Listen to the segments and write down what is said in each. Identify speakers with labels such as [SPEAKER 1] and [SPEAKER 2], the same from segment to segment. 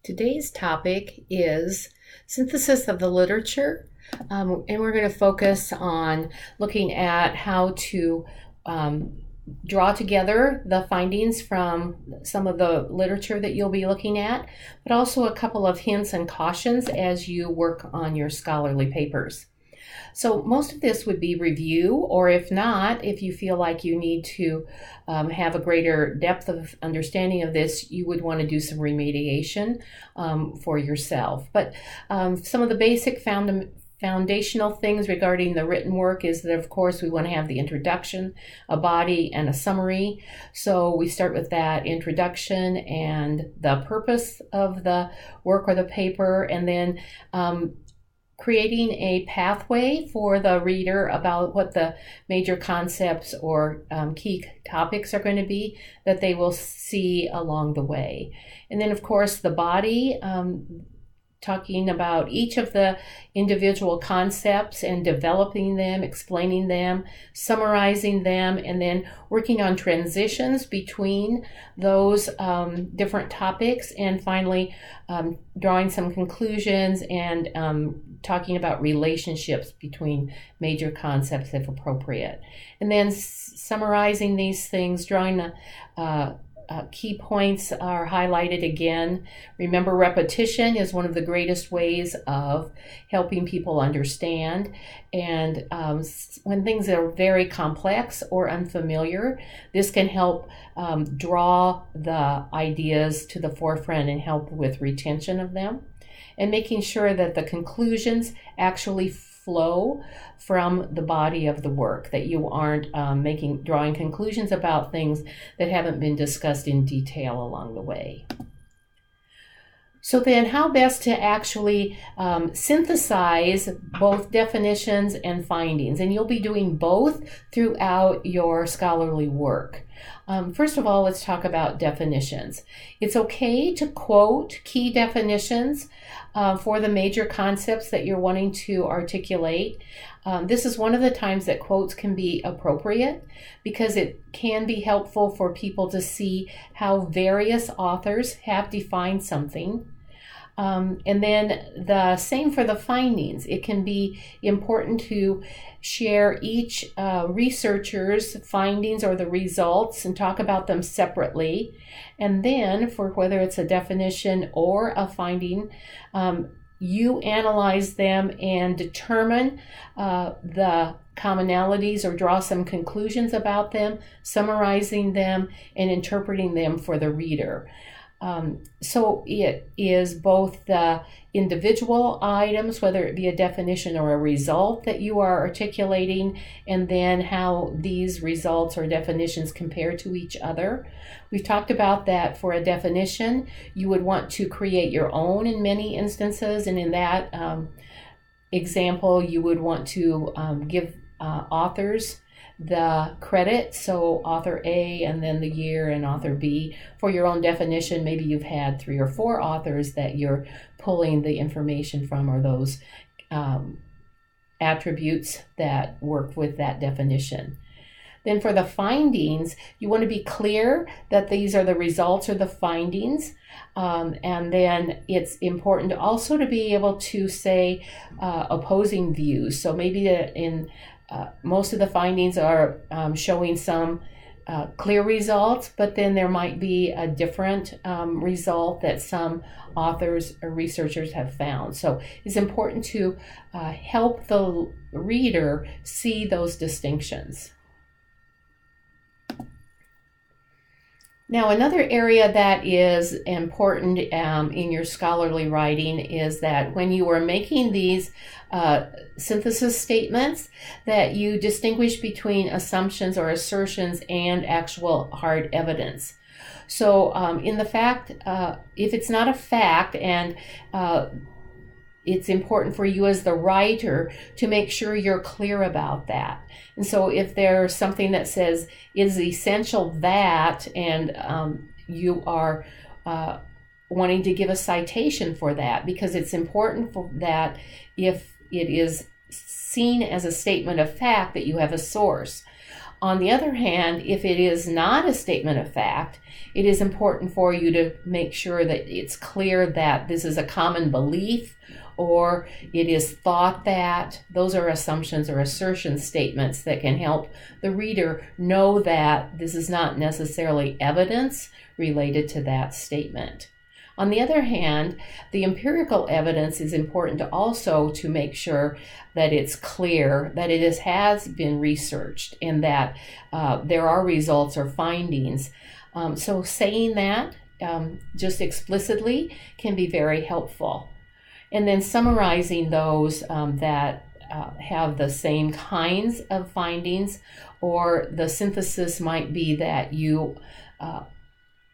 [SPEAKER 1] Today's topic is synthesis of the literature, and we're going to focus on looking at how to draw together the findings from some of the literature that you'll be looking at, but also a couple of hints and cautions as you work on your scholarly papers. So most of this would be review, or if not, if you feel like you need to have a greater depth of understanding of this, you would want to do some remediation for yourself. But some of the basic foundational things regarding the written work is that, of course, we want to have the introduction, a body, and a summary. So we start with that introduction and the purpose of the work or the paper, and then creating a pathway for the reader about what the major concepts or key topics are going to be that they will see along the way. And then, of course, the body, talking about each of the individual concepts and developing them, explaining them, summarizing them, and then working on transitions between those different topics, and finally drawing some conclusions and talking about relationships between major concepts if appropriate. And then summarizing these things, drawing key points are highlighted again. Remember, repetition is one of the greatest ways of helping people understand. And when things are very complex or unfamiliar, this can help draw the ideas to the forefront and help with retention of them. And making sure that the conclusions actually flow from the body of the work, that you aren't drawing conclusions about things that haven't been discussed in detail along the way. So then, how best to actually synthesize both definitions and findings? And you'll be doing both throughout your scholarly work. First of all, let's talk about definitions. It's okay to quote key definitions for the major concepts that you're wanting to articulate. This is one of the times that quotes can be appropriate because it can be helpful for people to see how various authors have defined something. And then the same for the findings. It can be important to share each researcher's findings or the results and talk about them separately. And then for whether it's a definition or a finding, you analyze them and determine the commonalities or draw some conclusions about them, summarizing them and interpreting them for the reader. So it is both the individual items, whether it be a definition or a result that you are articulating, and then how these results or definitions compare to each other. We've talked about that for a definition. You would want to create your own in many instances, and in that example, you would want to give authors the credit, so author A and then the year and author B. For your own definition, maybe you've had 3 or 4 authors that you're pulling the information from, or those attributes that work with that definition. Then for the findings, you want to be clear that these are the results or the findings. And then it's important also to be able to say opposing views. So maybe in most of the findings are showing some clear results, but then there might be a different result that some authors or researchers have found. So it's important to help the reader see those distinctions. Now, another area that is important in your scholarly writing is that when you are making these synthesis statements, that you distinguish between assumptions or assertions and actual hard evidence. So in the fact, if it's not a fact, and it's important for you as the writer to make sure you're clear about that. And so if there's something that says is essential that, and you are wanting to give a citation for that, because it's important for that if it is seen as a statement of fact that you have a source. On the other hand, if it is not a statement of fact, it is important for you to make sure that it's clear that this is a common belief or it is thought that. Those are assumptions or assertion statements that can help the reader know that this is not necessarily evidence related to that statement. On the other hand, the empirical evidence is important to make sure that it's clear that it has been researched and that there are results or findings. So saying that just explicitly can be very helpful. And then summarizing those that have the same kinds of findings, or the synthesis might be that you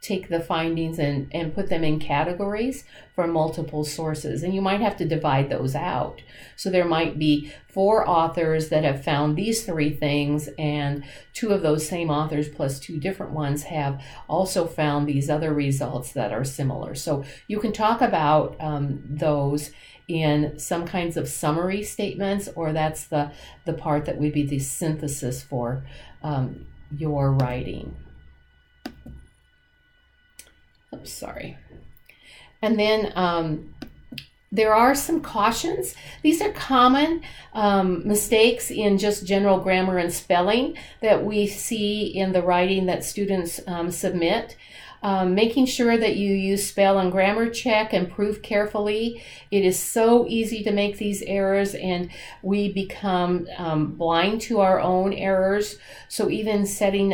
[SPEAKER 1] take the findings and put them in categories from multiple sources. And you might have to divide those out. So there might be 4 authors that have found these 3 things, and 2 of those same authors plus 2 different ones have also found these other results that are similar. So you can talk about those in some kinds of summary statements, or that's the part that would be the synthesis for your writing. Oops, sorry. And then there are some cautions. These are common mistakes in just general grammar and spelling that we see in the writing that students submit. Making sure that you use spell and grammar check and proof carefully. It is so easy to make these errors, and we become blind to our own errors. So even setting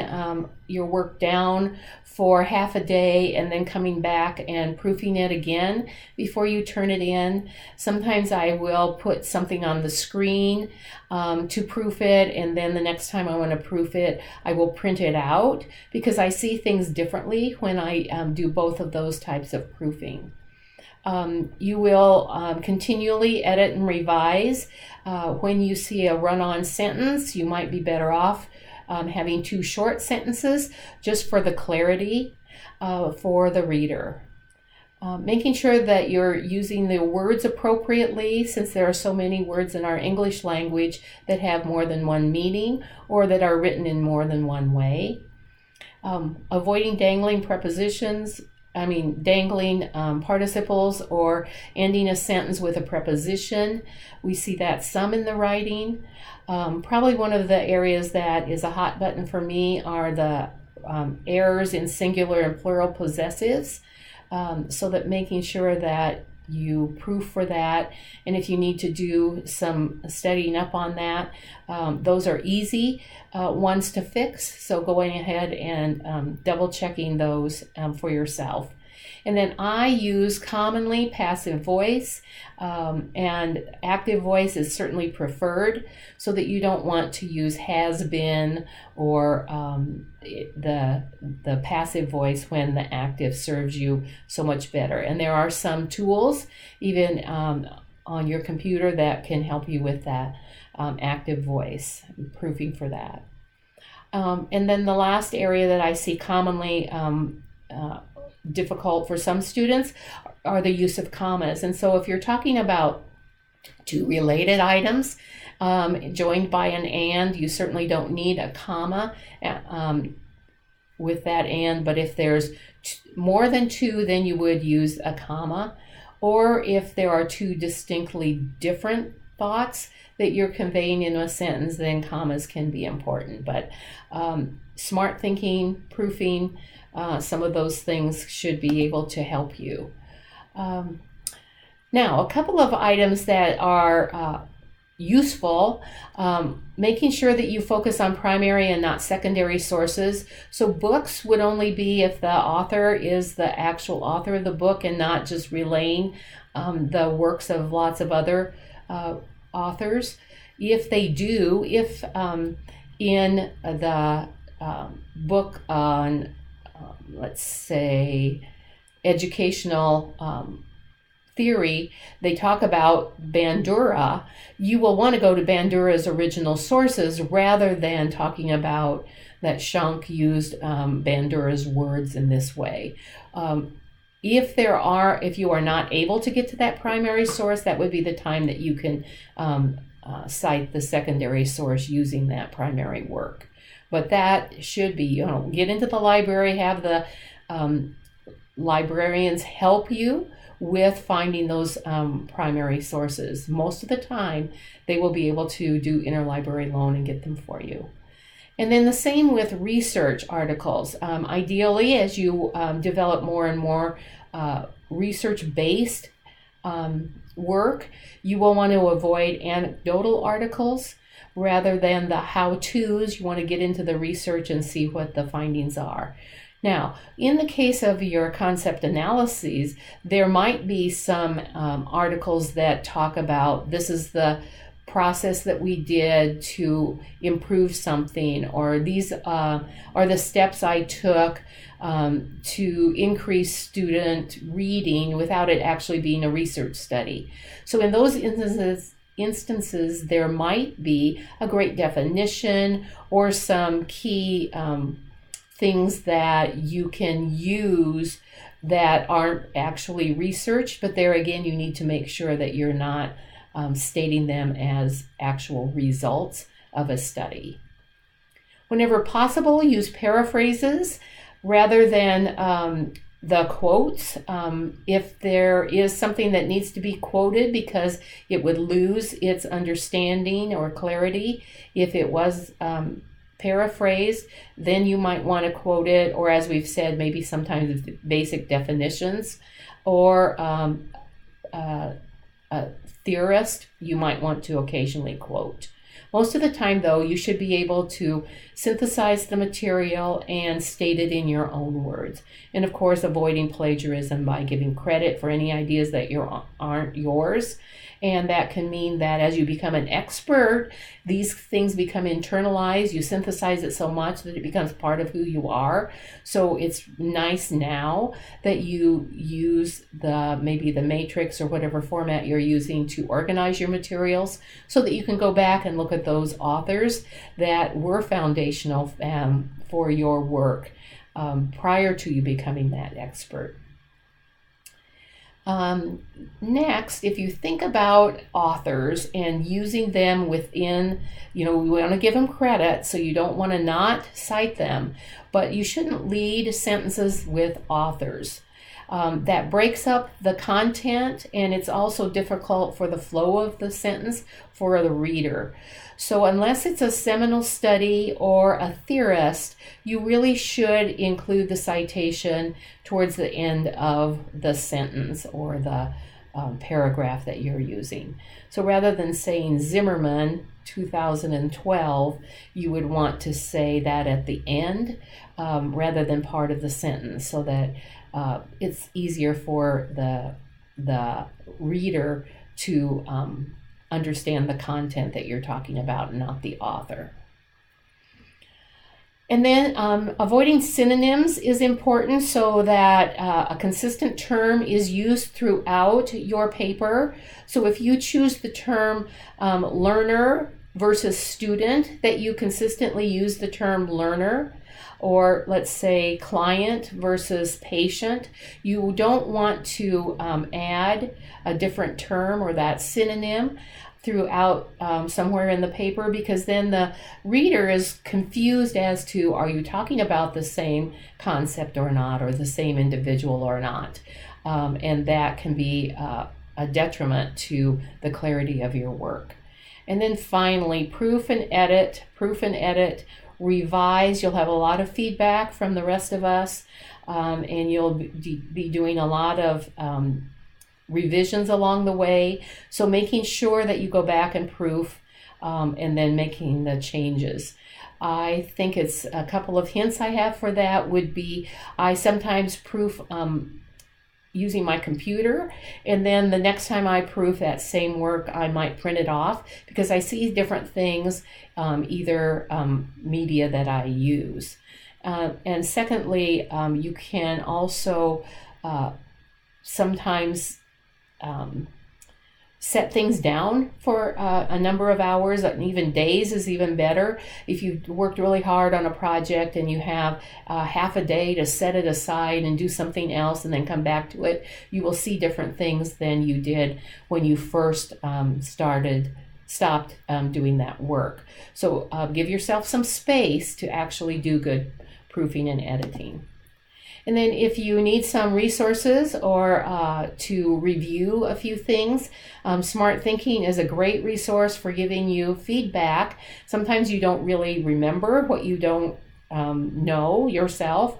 [SPEAKER 1] your work down for half a day and then coming back and proofing it again before you turn it in. Sometimes I will put something on the screen to proof it, and then the next time I want to proof it, I will print it out, because I see things differently when I do both of those types of proofing. You will continually edit and revise. When you see a run-on sentence, you might be better off having 2 short sentences just for the clarity for the reader. Making sure that you're using the words appropriately, since there are so many words in our English language that have more than one meaning or that are written in more than one way. Avoiding dangling prepositions, dangling participles, or ending a sentence with a preposition. We see that some in the writing. Probably one of the areas that is a hot button for me are the errors in singular and plural possessives, so that making sure that you proof for that, and if you need to do some studying up on that, those are easy ones to fix, so going ahead and double checking those for yourself. And then I use commonly passive voice, and active voice is certainly preferred, so that you don't want to use has been or the passive voice when the active serves you so much better. And there are some tools even on your computer that can help you with that active voice, proofing for that. And then the last area that I see commonly difficult for some students are the use of commas. And so if you're talking about 2 related items joined by an and, you certainly don't need a comma with that and, but if there's more than 2, then you would use a comma. Or if there are 2 distinctly different thoughts that you're conveying in a sentence, then commas can be important. But smart thinking, proofing, some of those things should be able to help you. Now, a couple of items that are useful, making sure that you focus on primary and not secondary sources. So books would only be if the author is the actual author of the book and not just relaying the works of lots of other authors. If in the book on let's say educational theory, they talk about Bandura, you will want to go to Bandura's original sources rather than talking about that Schank used Bandura's words in this way. If you are not able to get to that primary source, that would be the time that you can cite the secondary source using that primary work. But that should be, get into the library, have the librarians help you with finding those primary sources. Most of the time, they will be able to do interlibrary loan and get them for you. And then the same with research articles. Ideally, as you develop more and more research-based work, you will want to avoid anecdotal articles rather than the how-tos. You want to get into the research and see what the findings are. Now, in the case of your concept analyses, there might be some articles that talk about this is the process that we did to improve something, or these are the steps I took to increase student reading without it actually being a research study. So in those instances, there might be a great definition or some key things that you can use that aren't actually research, but there again, you need to make sure that you're not stating them as actual results of a study. Whenever possible, use paraphrases rather than the quotes. If there is something that needs to be quoted because it would lose its understanding or clarity if it was paraphrased, then you might want to quote it, or as we've said, maybe sometimes basic definitions, or a theorist you might want to occasionally quote. Most of the time, though, you should be able to synthesize the material and state it in your own words. And of course, avoiding plagiarism by giving credit for any ideas that aren't yours. And that can mean that as you become an expert, these things become internalized. You synthesize it so much that it becomes part of who you are. So it's nice now that you use maybe the matrix or whatever format you're using to organize your materials so that you can go back and look at those authors that were foundational for your work prior to you becoming that expert. Next, if you think about authors and using them within, we want to give them credit, so you don't want to not cite them, but you shouldn't lead sentences with authors. That breaks up the content, and it's also difficult for the flow of the sentence for the reader. So unless it's a seminal study or a theorist, you really should include the citation towards the end of the sentence or the paragraph that you're using. So rather than saying Zimmerman 2012, you would want to say that at the end rather than part of the sentence, so that it's easier for the reader to understand the content that you're talking about, not the author. And then avoiding synonyms is important so that a consistent term is used throughout your paper. So if you choose the term learner versus student, that you consistently use the term learner. Or let's say client versus patient. You don't want to add a different term or that synonym throughout somewhere in the paper, because then the reader is confused as to, are you talking about the same concept or not, or the same individual or not? And that can be a detriment to the clarity of your work. And then finally, proof and edit, revise. You'll have a lot of feedback from the rest of us, and you'll be doing a lot of revisions along the way. So making sure that you go back and proof and then making the changes. I think it's a couple of hints I have for that would be, I sometimes proof using my computer, and then the next time I proof that same work, I might print it off because I see different things, either media that I use. And secondly, you can also sometimes set things down for a number of hours, and even days is even better. If you worked really hard on a project and you have half a day to set it aside and do something else and then come back to it, you will see different things than you did when you first started stopped doing that work. So give yourself some space to actually do good proofing and editing. And then if you need some resources or to review a few things, Smart Thinking is a great resource for giving you feedback. Sometimes you don't really remember what you don't know yourself,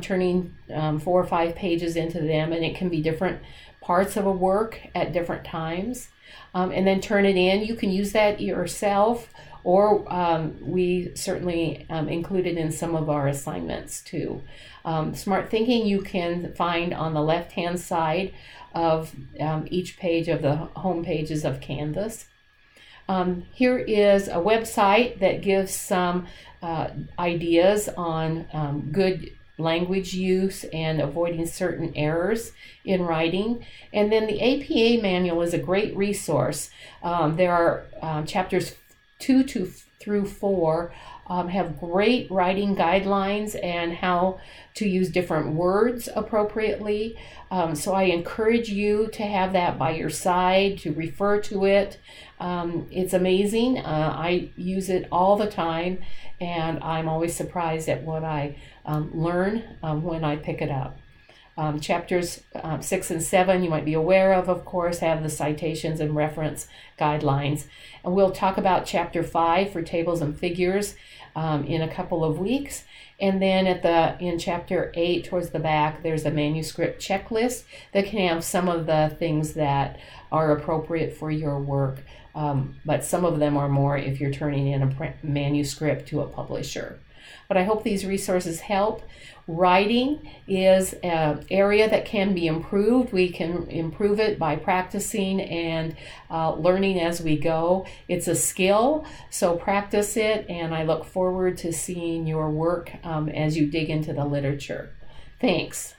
[SPEAKER 1] turning 4 or 5 pages into them, and it can be different parts of a work at different times. And then turn it in. You can use that yourself, or we certainly include it in some of our assignments too. Smart Thinking you can find on the left-hand side of each page of the home pages of Canvas. Here is a website that gives some ideas on good language use and avoiding certain errors in writing. And then the APA manual is a great resource. There are chapters 2 through 4 have great writing guidelines and how to use different words appropriately. So I encourage you to have that by your side, to refer to it. It's amazing. I use it all the time, and I'm always surprised at what I learn when I pick it up. Chapters 6 and 7 you might be aware of course, have the citations and reference guidelines. And we'll talk about chapter 5 for tables and figures in a couple of weeks. And then in chapter 8 towards the back, there's a manuscript checklist that can have some of the things that are appropriate for your work. But some of them are more if you're turning in a manuscript to a publisher. But I hope these resources help. Writing is an area that can be improved. We can improve it by practicing and learning as we go. It's a skill, so practice it, and I look forward to seeing your work as you dig into the literature. Thanks.